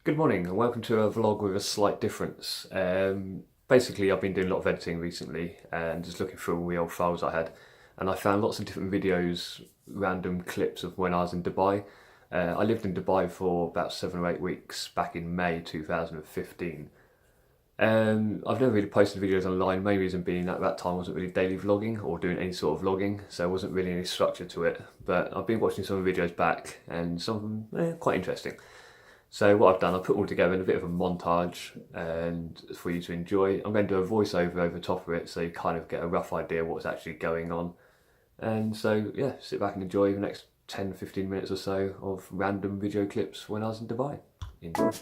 Good morning and welcome to a vlog with a slight difference. Basically I've been doing a lot of editing recently and just looking through all the old files I had, and I found lots of different videos, random clips of when I was in Dubai. I lived in Dubai for about 7 or 8 weeks back in May 2015. I've never really posted videos online, main reason being that at that time I wasn't really daily vlogging or doing any sort of vlogging, so there wasn't really any structure to it. But I've been watching some of the videos back and some of them quite interesting. So what I've done, I've put all together in a bit of a montage and for you to enjoy. I'm going to do a voiceover over top of it so you kind of get a rough idea of what's actually going on. And so yeah, sit back and enjoy the next 10-15 minutes or so of random video clips when I was in Dubai. Enjoy.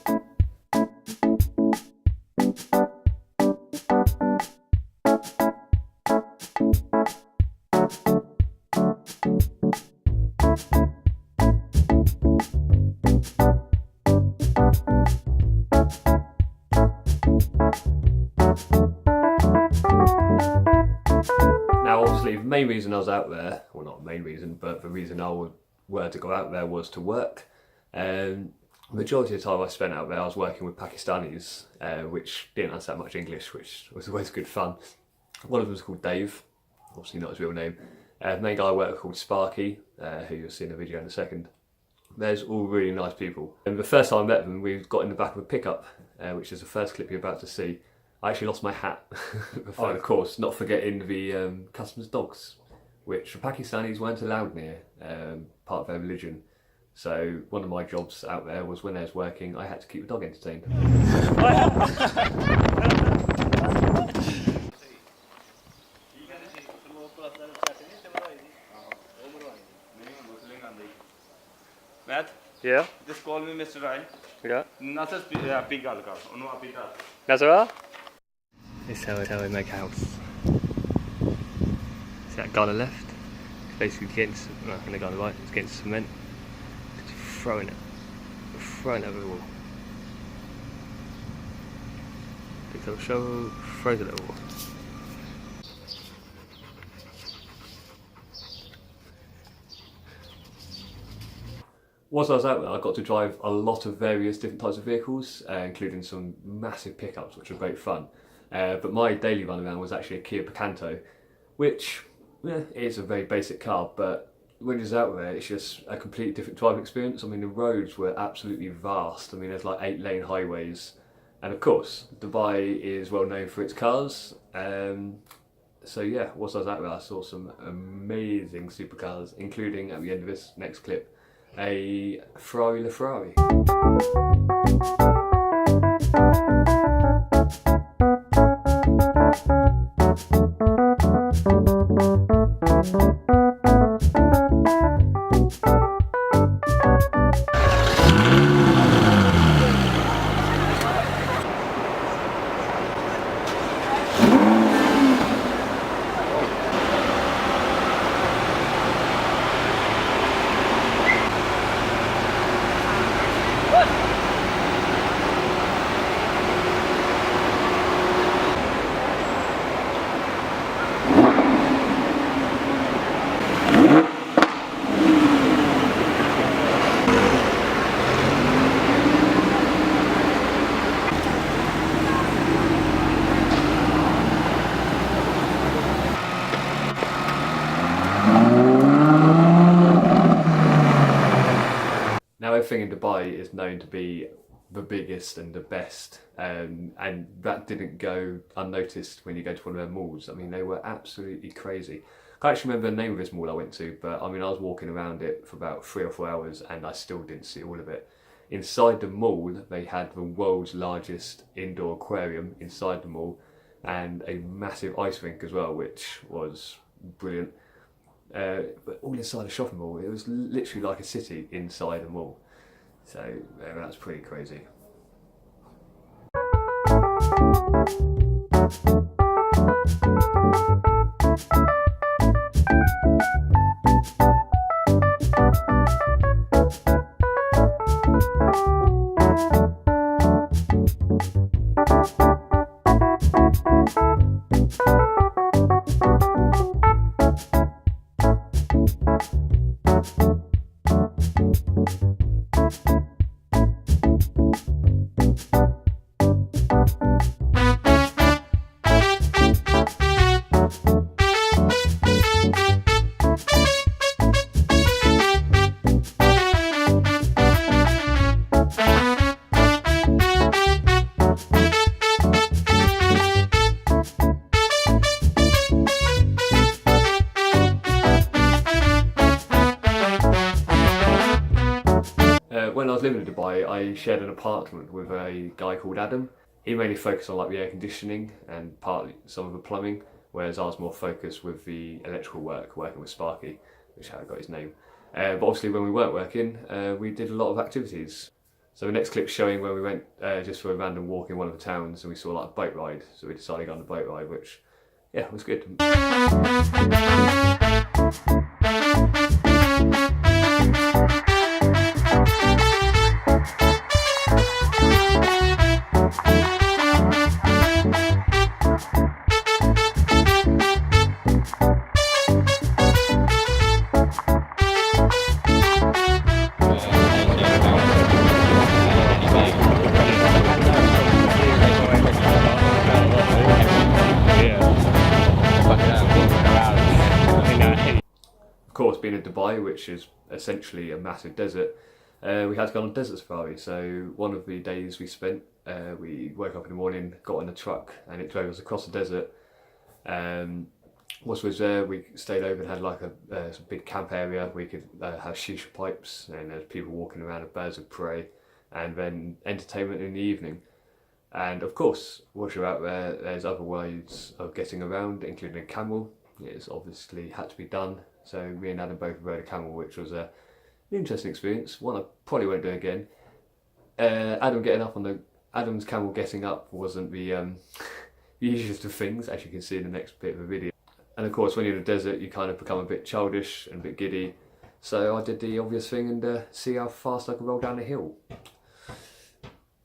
Now obviously the main reason I was out there, well not the main reason, but the reason I were to go out there was to work. The majority of the time I spent out there I was working with Pakistanis, which didn't understand much English, which was always good fun. One of them was called Dave, obviously not his real name. The main guy I worked with called Sparky, who you'll see in the video in a second. They're all really nice people. And the first time I met them, we got in the back of a pickup, which is the first clip you're about to see. I actually lost my hat, of course, not forgetting the customers' dogs, which the Pakistanis weren't allowed near, part of their religion. So one of my jobs out there was when I was working, I had to keep the dog entertained. Matt? Yeah? Just call me Mr. Ryan. Yeah? Nasser Pigal ka. Ono apita. That's alright? This is how we make a house. See that guy on the left? He's basically getting, and the guy on the right is getting cement. Just throwing it over the wall. Picks up a shovel, throws it at the wall. Whilst I was out there, I got to drive a lot of various different types of vehicles, including some massive pickups, which were great fun. But my daily run around was actually a Kia Picanto, which is a very basic car, but when you're out there, it's just a completely different driving experience. I mean, the roads were absolutely vast. I mean, there's like 8-lane highways, and of course, Dubai is well known for its cars. So yeah, whilst I was out there, I saw some amazing supercars, including at the end of this next clip, a Ferrari LaFerrari. Now everything in Dubai is known to be the biggest and the best, and that didn't go unnoticed when you go to one of their malls. I mean, they were absolutely crazy. I can't actually remember the name of this mall I went to, but I mean, I was walking around it for about 3 or 4 hours and I still didn't see all of it. Inside the mall, they had the world's largest indoor aquarium inside the mall and a massive ice rink as well, which was brilliant. But all inside a shopping mall, it was literally like a city inside a mall. So that's pretty crazy. When I was living in Dubai, I shared an apartment with a guy called Adam. He mainly focused on like the air conditioning and partly some of the plumbing, whereas I was more focused with the electrical work, working with Sparky, which is how I got his name. But obviously when we weren't working, we did a lot of activities. So the next clip's showing when we went just for a random walk in one of the towns and we saw like a boat ride. So we decided to go on the boat ride, which, yeah, was good. Of course, being in Dubai, which is essentially a massive desert, we had to go on a desert safari. So one of the days we spent, we woke up in the morning, got in a truck, and it drove us across the desert. Once we was there, we stayed over and had like a big camp area. We could have shisha pipes, and there's people walking around with birds of prey, and then entertainment in the evening. And of course, once you're out there, there's other ways of getting around, including a camel. It's obviously had to be done. So me and Adam both rode a camel, which was an interesting experience. One I probably won't do again. Adam's camel getting up wasn't the easiest of things, as you can see in the next bit of the video. And of course, when you're in the desert, you kind of become a bit childish and a bit giddy. So I did the obvious thing and see how fast I could roll down the hill.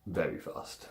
Very fast.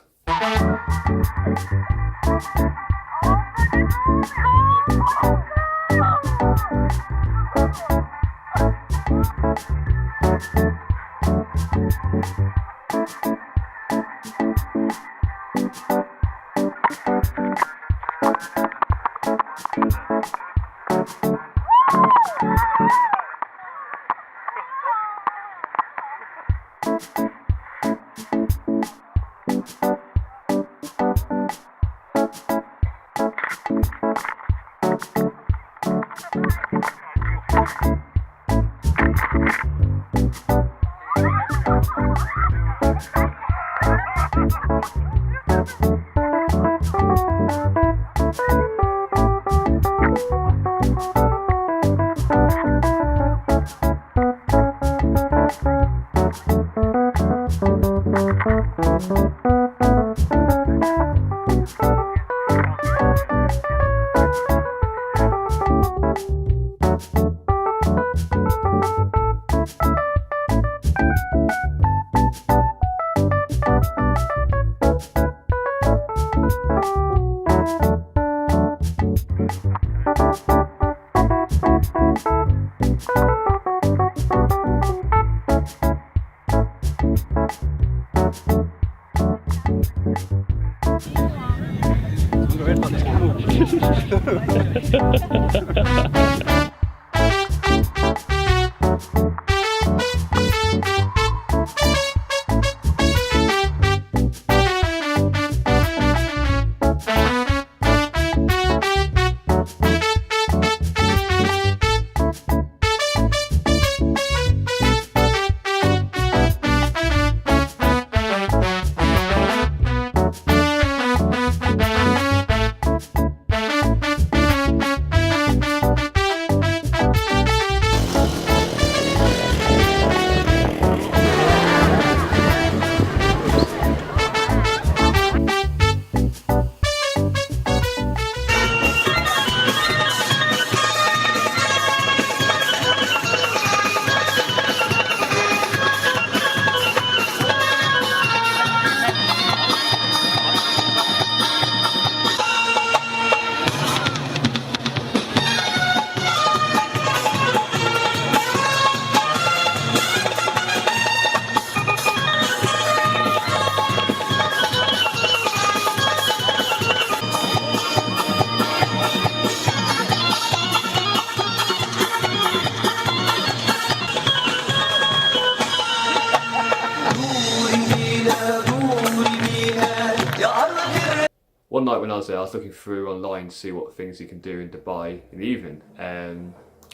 One night when I was there, I was looking through online to see what things you can do in Dubai in the evening.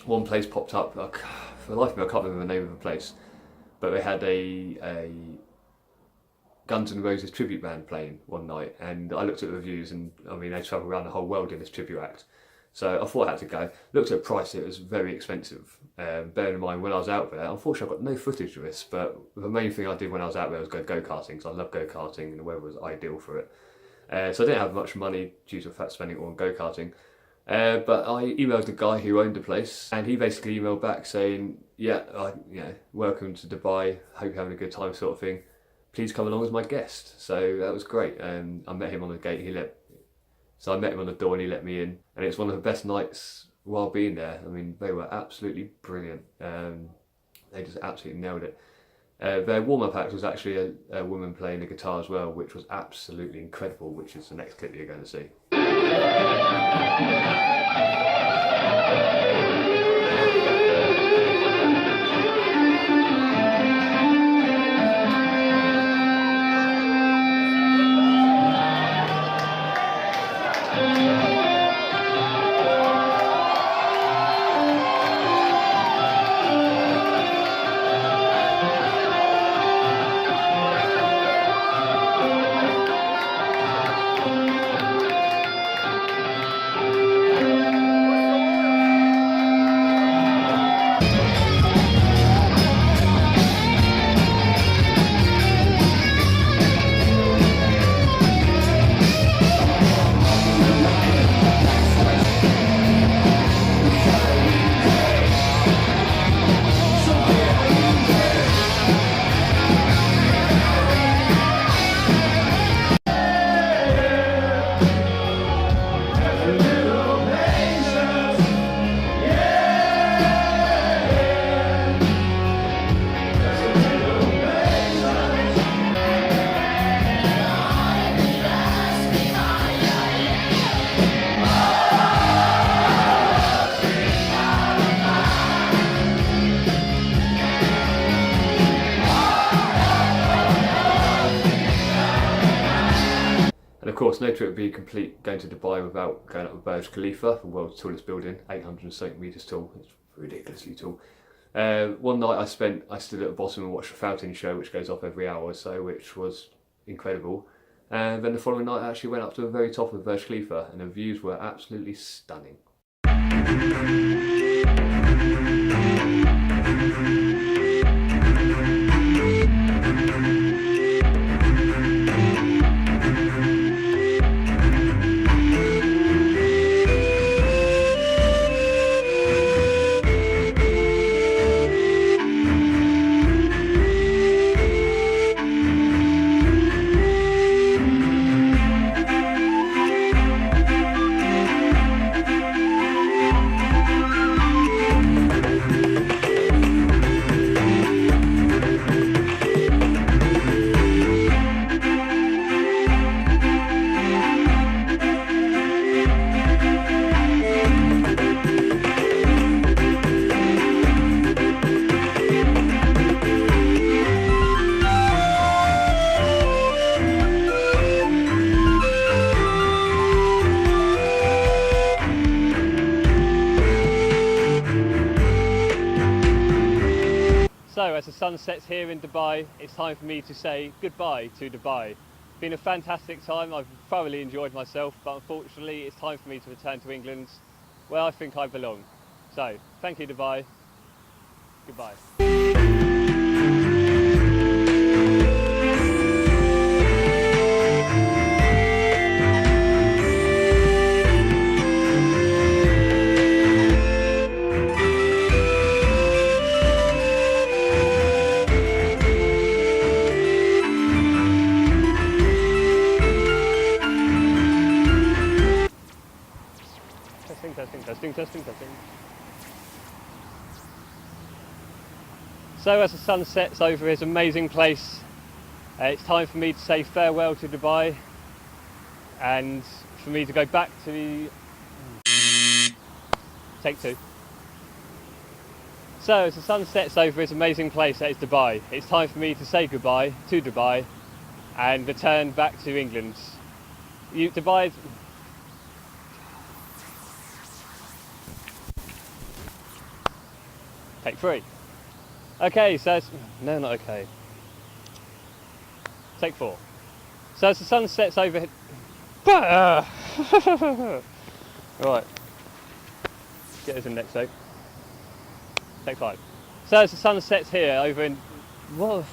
One place popped up, for the life of me I can't remember the name of the place, but they had a Guns N' Roses tribute band playing one night, and I looked at the reviews, and I mean they travel around the whole world in this tribute act. So I thought I had to go. Looked at the price, it was very expensive. Bearing in mind when I was out there, unfortunately I've got no footage of this, but the main thing I did when I was out there was go go-karting, because I love go-karting and the weather was ideal for it. So I didn't have much money due to the fact spending it all on go-karting. But I emailed the guy who owned the place, and he basically emailed back saying, yeah, welcome to Dubai, hope you're having a good time sort of thing. Please come along as my guest. So that was great. I met him on the gate, so I met him on the door and he let me in. And it's one of the best nights while being there. I mean, they were absolutely brilliant. They just absolutely nailed it. Their warm-up act was actually a woman playing the guitar as well, which was absolutely incredible, which is the next clip you're going to see. And of course, no trip would be complete going to Dubai without going up the Burj Khalifa, the world's tallest building, 800 metres tall. It's ridiculously tall. One night I stood at the bottom and watched a fountain show, which goes off every hour or so, which was incredible. And then the following night I actually went up to the very top of the Burj Khalifa, and the views were absolutely stunning. So as the sun sets here in Dubai, it's time for me to say goodbye to Dubai. It's been a fantastic time, I've thoroughly enjoyed myself, but unfortunately it's time for me to return to England, where I think I belong. So, thank you Dubai, goodbye. Testing. So as the sun sets over this amazing place, it's time for me to say farewell to Dubai and for me to go back to the... Take two. So as the sun sets over this amazing place that is Dubai, it's time for me to say goodbye to Dubai and return back to England. Dubai. Take 3. Okay, so no, not okay. Take 4. So as the sun sets over. Right. Get this in next though. Take 5. So as the sun sets here over in. What?